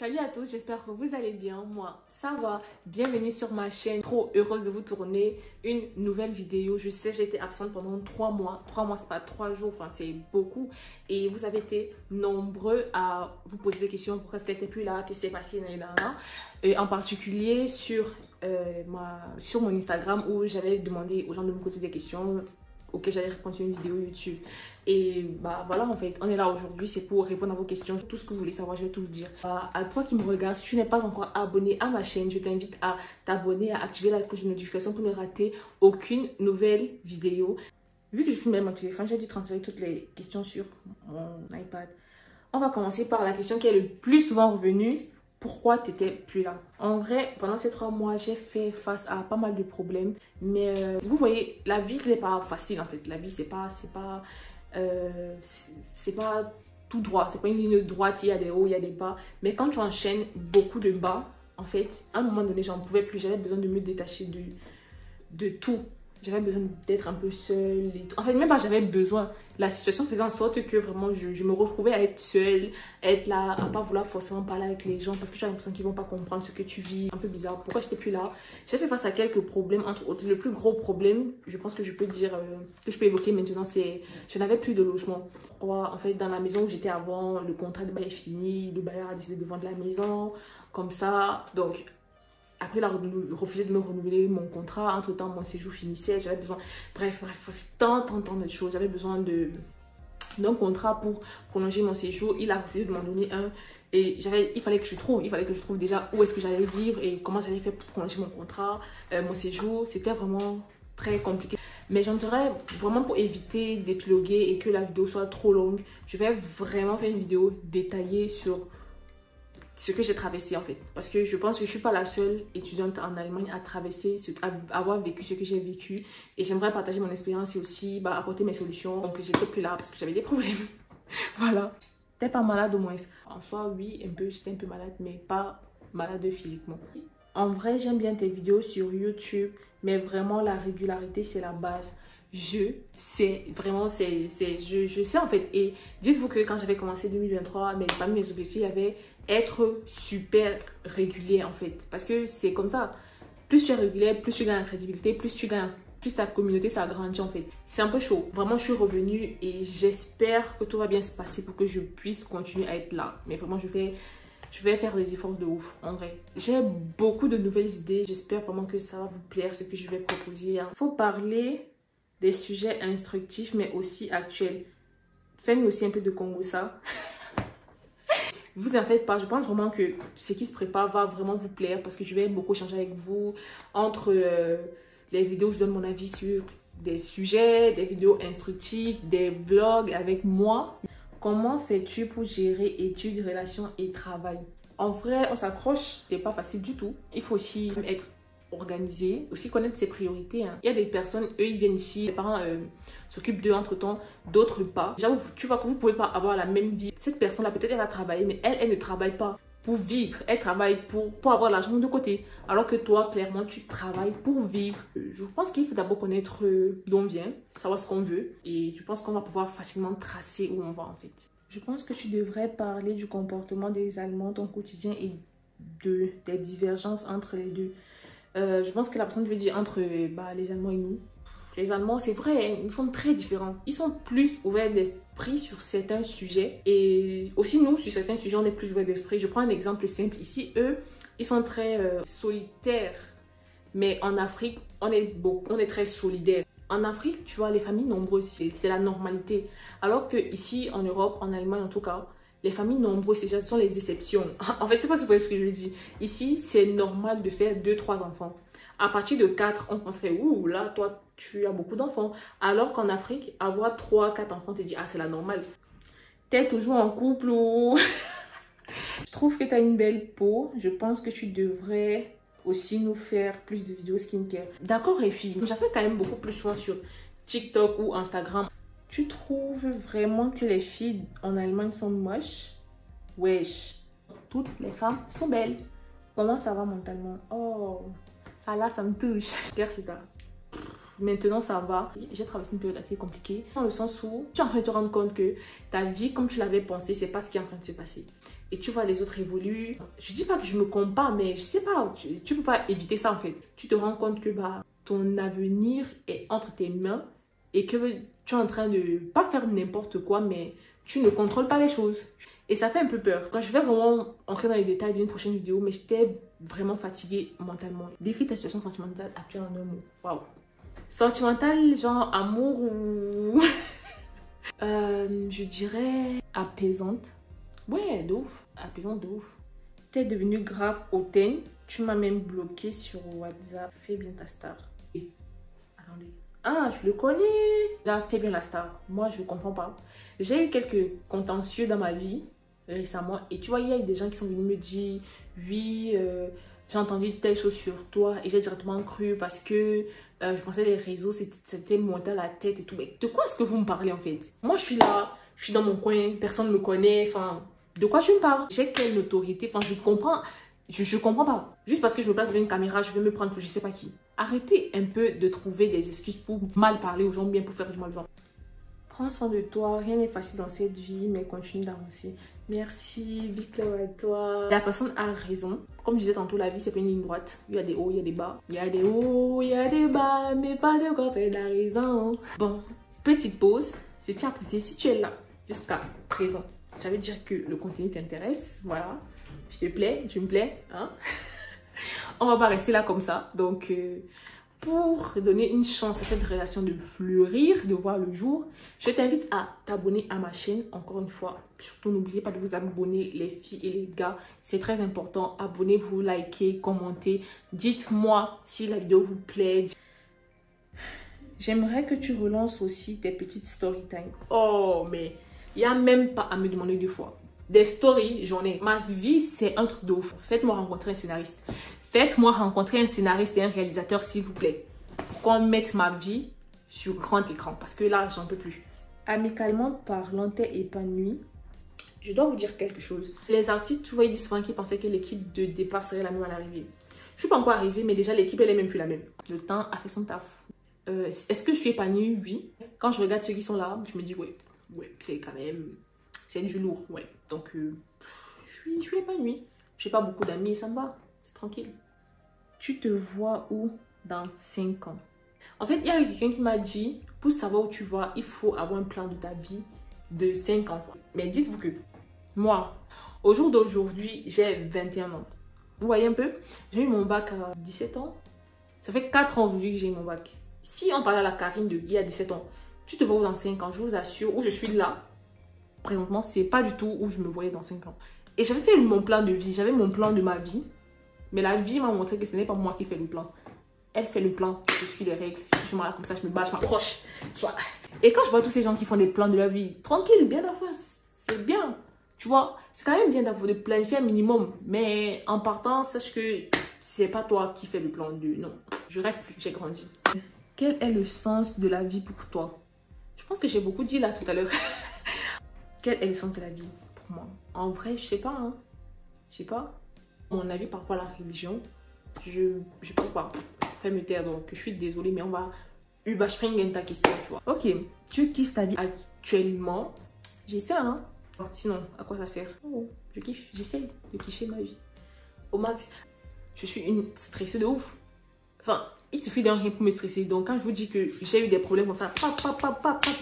Salut à tous, j'espère que vous allez bien. Moi, ça va. Bienvenue sur ma chaîne. Trop heureuse de vous tourner une nouvelle vidéo. Je sais, j'ai été absente pendant 3 mois. 3 mois, c'est pas 3 jours, enfin, c'est beaucoup. Et vous avez été nombreux à vous poser des questions. Pourquoi est-ce qu'elle n'était plus là? Qu'est-ce qui s'est passé? Et en particulier sur mon Instagram où j'avais demandé aux gens de me poser des questions auquel j'allais répondre sur une vidéo YouTube. Et bah voilà, en fait, on est là aujourd'hui, c'est pour répondre à vos questions. Tout ce que vous voulez savoir, je vais tout vous dire. À toi qui me regarde, si tu n'es pas encore abonné à ma chaîne, je t'invite à t'abonner, à activer la cloche de notification pour ne rater aucune nouvelle vidéo. Vu que je filme même mon téléphone, j'ai dû transférer toutes les questions sur mon iPad. On va commencer par la question qui est le plus souvent revenue. Pourquoi tu n'étais plus là? En vrai, pendant ces 3 mois, j'ai fait face à pas mal de problèmes. Mais vous voyez, la vie n'est pas facile en fait. La vie, c'est pas tout droit. C'est pas une ligne droite, il y a des hauts, il y a des bas. Mais quand tu enchaînes beaucoup de bas, en fait, à un moment donné, j'en pouvais plus. J'avais besoin de me détacher de tout. J'avais besoin d'être un peu seule et tout. En fait, même pas j'avais besoin. La situation faisait en sorte que vraiment je me retrouvais à être seule, à être là, à pas vouloir forcément parler avec les gens parce que tu as l'impression qu'ils vont pas comprendre ce que tu vis. Un peu bizarre. Pourquoi j'étais plus là? J'ai fait face à quelques problèmes. Entre autres, le plus gros problème, je pense que je peux dire, que je peux évoquer maintenant, c'est je n'avais plus de logement. Pourquoi? En fait, dans la maison où j'étais avant, le contrat de bail est fini, le bailleur a décidé de vendre la maison, comme ça. Donc, après, il a refusé de me renouveler mon contrat. Entre-temps, mon séjour finissait. J'avais besoin... Bref, tant de choses. J'avais besoin d'un contrat pour prolonger mon séjour. Il a refusé de m'en donner un. Et il fallait que je trouve. Il fallait que je trouve déjà où est-ce que j'allais vivre et comment j'allais faire pour prolonger mon contrat, mon séjour. C'était vraiment très compliqué. Mais j'entendrais vraiment pour éviter d'épiloguer et que la vidéo soit trop longue. Je vais vraiment faire une vidéo détaillée sur ce que j'ai traversé en fait, parce que je pense que je suis pas la seule étudiante en Allemagne à traverser, à avoir vécu ce que j'ai vécu, et j'aimerais partager mon expérience et aussi apporter mes solutions. Donc j'étais plus là parce que j'avais des problèmes. Voilà. T'es pas malade au moins? En soi oui, un peu, j'étais un peu malade, mais pas malade physiquement. En vrai, j'aime bien tes vidéos sur YouTube, mais vraiment la régularité c'est la base. Je sais, vraiment, je sais en fait. Et dites-vous que quand j'avais commencé 2023, mais parmi mes objectifs, il y avait être super régulier en fait. Parce que c'est comme ça. Plus tu es régulier, plus tu gagnes en crédibilité, plus ta communauté s'agrandit en fait. C'est un peu chaud. Vraiment, je suis revenue et j'espère que tout va bien se passer pour que je puisse continuer à être là. Mais vraiment, je vais faire des efforts de ouf, en vrai. J'ai beaucoup de nouvelles idées. J'espère vraiment que ça va vous plaire, ce que je vais proposer. Il faut parler des sujets instructifs, mais aussi actuels. Faites-nous aussi un peu de Congossa. Vous en faites pas, je pense vraiment que ce qui se prépare va vraiment vous plaire parce que je vais beaucoup échanger avec vous entre les vidéos où je donne mon avis sur des sujets, des vidéos instructives, des vlogs avec moi. Comment fais-tu pour gérer études, relations et travail? En vrai, on s'accroche, c'est pas facile du tout. Il faut aussi être organisé, aussi connaître ses priorités. Il y a des personnes, eux, ils viennent ici, les parents s'occupent d'eux entre-temps, d'autres pas. Déjà, tu vois que vous pouvez pas avoir la même vie. Cette personne-là, peut-être elle va travailler, mais elle ne travaille pas pour vivre. Elle travaille pour avoir l'argent de côté. Alors que toi, clairement, tu travailles pour vivre. Je pense qu'il faut d'abord connaître d'où on vient, savoir ce qu'on veut. Et je pense qu'on va pouvoir facilement tracer où on va en fait. Je pense que tu devrais parler du comportement des Allemands, ton quotidien et des divergences entre les deux. Je pense que la personne veut dire entre les Allemands et nous. Les Allemands, c'est vrai, nous sommes très différents. Ils sont plus ouverts d'esprit sur certains sujets. Et aussi, nous, sur certains sujets, on est plus ouverts d'esprit. Je prends un exemple simple. Ici, eux, ils sont très solitaires. Mais en Afrique, on est très solidaires. En Afrique, tu vois, les familles nombreuses, c'est la normalité. Alors que ici, en Europe, en Allemagne en tout cas, les familles nombreuses, ce sont les exceptions. En fait, c'est pas ce que je veux dire. Ici, c'est normal de faire 2-3 enfants. À partir de 4, on penserait, ouh, là, toi, tu as beaucoup d'enfants. Alors qu'en Afrique, avoir 3-4 enfants, tu te dis, ah, c'est la normale. T'es toujours en couple ou... Je trouve que tu as une belle peau. Je pense que tu devrais aussi nous faire plus de vidéos skincare. D'accord, les filles. J'en fais quand même beaucoup plus souvent sur TikTok ou Instagram. Tu trouves vraiment que les filles en Allemagne sont moches? Wesh. Toutes les femmes sont belles. Comment ça va mentalement? Oh, ah là, ça me touche. Maintenant, ça va. J'ai traversé une période assez compliquée. Dans le sens où tu es en train de te rendre compte que ta vie, comme tu l'avais pensé, c'est pas ce qui est en train de se passer. et tu vois les autres évoluent. Je dis pas que je me compare, mais je sais pas, tu peux pas éviter ça en fait. Tu te rends compte que bah, ton avenir est entre tes mains et que tu es en train de pas faire n'importe quoi, mais tu ne contrôles pas les choses. Et ça fait un peu peur. Quand je vais vraiment entrer dans les détails d'une prochaine vidéo, mais j'étais vraiment fatiguée mentalement. Décris ta situation sentimentale actuelle en un mot. Waouh. Sentimentale, genre amour ou... je dirais apaisante. Ouais, de ouf. Apaisante de ouf. T'es devenue grave hautaine. Tu m'as même bloqué sur WhatsApp. Fais bien ta star. Et... Attendez. Ah, je le connais. Déjà, fais bien la star. Moi, je ne comprends pas. J'ai eu quelques contentieux dans ma vie récemment. Et tu vois, il y a eu des gens qui sont venus me dire, oui, j'ai entendu telle chose sur toi. Et j'ai directement cru parce que je pensais que les réseaux, c'était monté à la tête et tout. Mais de quoi est-ce que vous me parlez en fait? Moi, je suis là, je suis dans mon coin, personne ne me connaît. Enfin, de quoi tu me parles? J'ai quelle autorité? Enfin, je comprends. Je comprends pas. Juste parce que je me place devant une caméra, je vais me prendre pour je sais pas qui. Arrêtez un peu de trouver des excuses pour mal parler aux gens, bien pour faire du mal aux gens. Prends soin de toi, rien n'est facile dans cette vie, mais continue d'avancer. Merci, big love à toi. La personne a raison. Comme je disais tantôt, la vie, c'est pas une ligne droite. Il y a des hauts, il y a des bas. Il y a des hauts, il y a des bas, mais pas de quoi faire la raison. Bon, petite pause. Je tiens à préciser, si tu es là jusqu'à présent, ça veut dire que le contenu t'intéresse. Voilà. Je te plais, tu me plais. Hein? On va pas rester là comme ça. Donc, pour donner une chance à cette relation de fleurir, de voir le jour, je t'invite à t'abonner à ma chaîne. Encore une fois, surtout n'oubliez pas de vous abonner, les filles et les gars. C'est très important. Abonnez-vous, likez, commentez. Dites-moi si la vidéo vous plaît. J'aimerais que tu relances aussi tes petites story time. Oh, mais il n'y a même pas à me demander deux fois. Des stories, j'en ai. Ma vie, c'est un truc de ouf. Faites-moi rencontrer un scénariste. Faites-moi rencontrer un scénariste et un réalisateur, s'il vous plaît. Qu'on mette ma vie sur grand écran. Parce que là, j'en peux plus. Amicalement parlant, t'es épanouie. Je dois vous dire quelque chose. Les artistes, tu vois, ils disent souvent qu'ils pensaient que l'équipe de départ serait la même à l'arrivée. Je suis pas encore arrivée, mais déjà, l'équipe, elle est même plus la même. Le temps a fait son taf. Est-ce que je suis épanouie? Oui. Quand je regarde ceux qui sont là, je me dis, ouais, c'est quand même... C'est du lourd, ouais. Donc, je suis épanouie. Je n'ai pas beaucoup d'amis et ça me va. C'est tranquille. Tu te vois où dans 5 ans? En fait, il y a quelqu'un qui m'a dit, pour savoir où tu vas, il faut avoir un plan de ta vie de 5 ans. Mais dites-vous que moi, au jour d'aujourd'hui, j'ai 21 ans. Vous voyez un peu? J'ai eu mon bac à 17 ans. Ça fait 4 ans aujourd'hui que j'ai eu mon bac. Si on parlait à la Karine de il y a 17 ans, tu te vois où dans 5 ans? Je vous assure, où je suis là. Présentement, c'est pas du tout où je me voyais dans 5 ans. Et j'avais fait mon plan de vie, j'avais mon plan de ma vie. Mais la vie m'a montré que ce n'est pas moi qui fais le plan. Elle fait le plan, je suis les règles, je suis là comme ça, je me bats, je m'approche. Et quand je vois tous ces gens qui font des plans de leur vie, tranquille, bien en face, c'est bien. Tu vois, c'est quand même bien de planifier un minimum. Mais en partant, sache que c'est pas toi qui fais le plan de... Non, je rêve plus, j'ai grandi. Quel est le sens de la vie pour toi? Je pense que j'ai beaucoup dit là tout à l'heure. Quel est le sens de la vie pour moi? En vrai, je sais pas. Hein. Je sais pas. Mon avis par rapport à la religion, je peux pas faire me taire. Donc, je suis désolée, mais on va überspringen ta question, tu vois. Ok, tu kiffes ta vie actuellement? J'essaie, hein. Sinon, à quoi ça sert? Oh, je kiffe. J'essaie de kiffer ma vie. Au max, je suis une stressée de ouf. Enfin, il suffit d'un rien pour me stresser. Donc, quand je vous dis que j'ai eu des problèmes comme ça,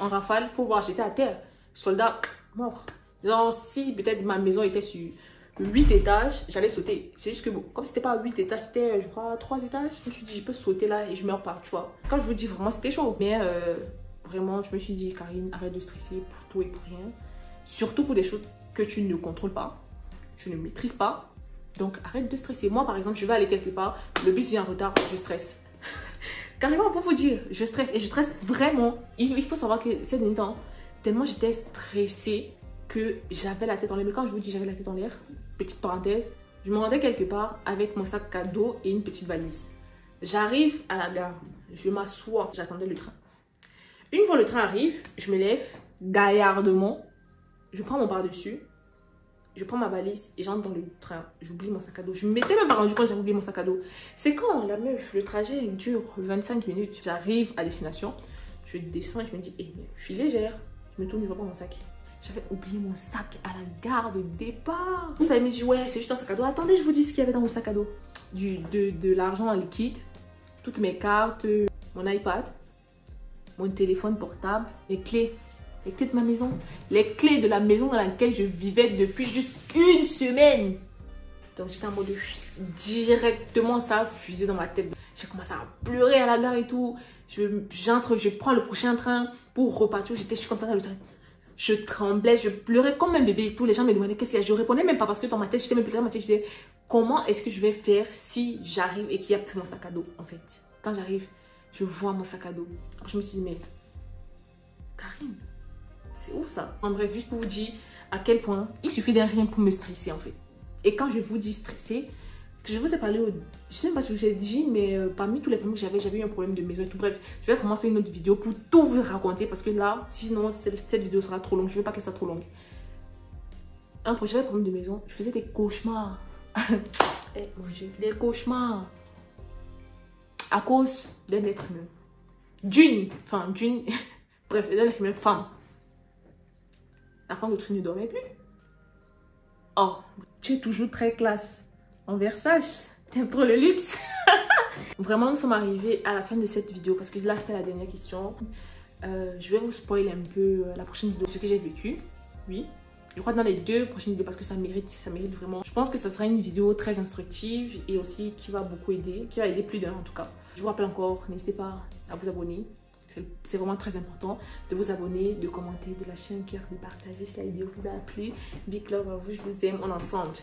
en rafale, faut voir, j'étais à terre. Soldat, mort. Genre, si peut-être ma maison était sur 8 étages, j'allais sauter. C'est juste que bon, comme c'était pas 8 étages, c'était, je crois, 3 étages. Je me suis dit, je peux sauter là et je meurs pas, tu vois. Quand je vous dis vraiment, c'était chaud. Mais vraiment, je me suis dit, Karine, arrête de stresser pour tout et pour rien. Surtout pour des choses que tu ne contrôles pas, tu ne maîtrises pas. Donc, arrête de stresser. Moi, par exemple, je vais aller quelque part, le bus vient en retard, je stresse. Carrément, pour vous dire, je stresse. Et je stresse vraiment. Il faut savoir que ces derniers temps, tellement j'étais stressée que j'avais la tête en l'air. Mais quand je vous dis j'avais la tête en l'air, petite parenthèse, je me rendais quelque part avec mon sac à dos et une petite valise. J'arrive à la gare, je m'assois, j'attendais le train. Une fois le train arrive, je me lève gaillardement, je prends mon par-dessus, je prends ma valise et j'entre dans le train. J'oublie mon sac à dos. Je ne m'étais même pas rendu compte que j'avais oublié mon sac à dos. C'est quand la meuf, le trajet dure 25 minutes. J'arrive à destination, je descends et je me dis, hey, je suis légère. Je me tourne, je vois pas mon sac. J'avais oublié mon sac à la gare de départ. Vous avez me dit, ouais, c'est juste un sac à dos. Attendez, je vous dis ce qu'il y avait dans mon sac à dos. De l'argent en liquide, toutes mes cartes, mon iPad, mon téléphone portable, les clés de ma maison, les clés de la maison dans laquelle je vivais depuis juste une semaine. Donc j'étais en mode directement, ça a fusé dans ma tête. J'ai commencé à pleurer à la gare et tout. J'entre, je prends le prochain train pour repartir. Je suis comme ça dans le train. Je tremblais, je pleurais comme un bébé et tout. Les gens me demandaient qu'est-ce qu'il y a. Je répondais même pas parce que dans ma tête, j'étais même plus dans ma tête. Je disais comment est-ce que je vais faire si j'arrive et qu'il n'y a plus mon sac à dos en fait. Quand j'arrive, je vois mon sac à dos. Après, je me suis dit mais Karine, c'est où ça? En bref, juste pour vous dire à quel point il suffit d'un rien pour me stresser en fait. Et quand je vous dis stresser, je vous ai parlé, je sais pas si je vous ai dit, mais parmi tous les problèmes que j'avais eu un problème de maison et tout. Bref, je vais vraiment faire une autre vidéo pour tout vous raconter parce que là, sinon cette vidéo sera trop longue. Je veux pas qu'elle soit trop longue. J'avais un problème de maison, je faisais des cauchemars. Eh, mon Dieu, des cauchemars à cause d'un être humain. Bref, d'un être humain, femme. La femme de truc ne dormait plus. Oh, tu es toujours très classe. En Versace, t'aimes trop le luxe. Vraiment, nous sommes arrivés à la fin de cette vidéo parce que là, c'était la dernière question. Je vais vous spoiler un peu la prochaine vidéo, ce que j'ai vécu. Oui, je crois dans les 2 prochaines vidéos parce que ça mérite vraiment. Je pense que ça sera une vidéo très instructive et aussi qui va beaucoup aider, qui va aider plus d'un en tout cas. Je vous rappelle encore, n'hésitez pas à vous abonner. C'est vraiment très important de vous abonner, de commenter, de lâcher un cœur, de partager si la vidéo vous a plu. Big love à vous, je vous aime, on est ensemble.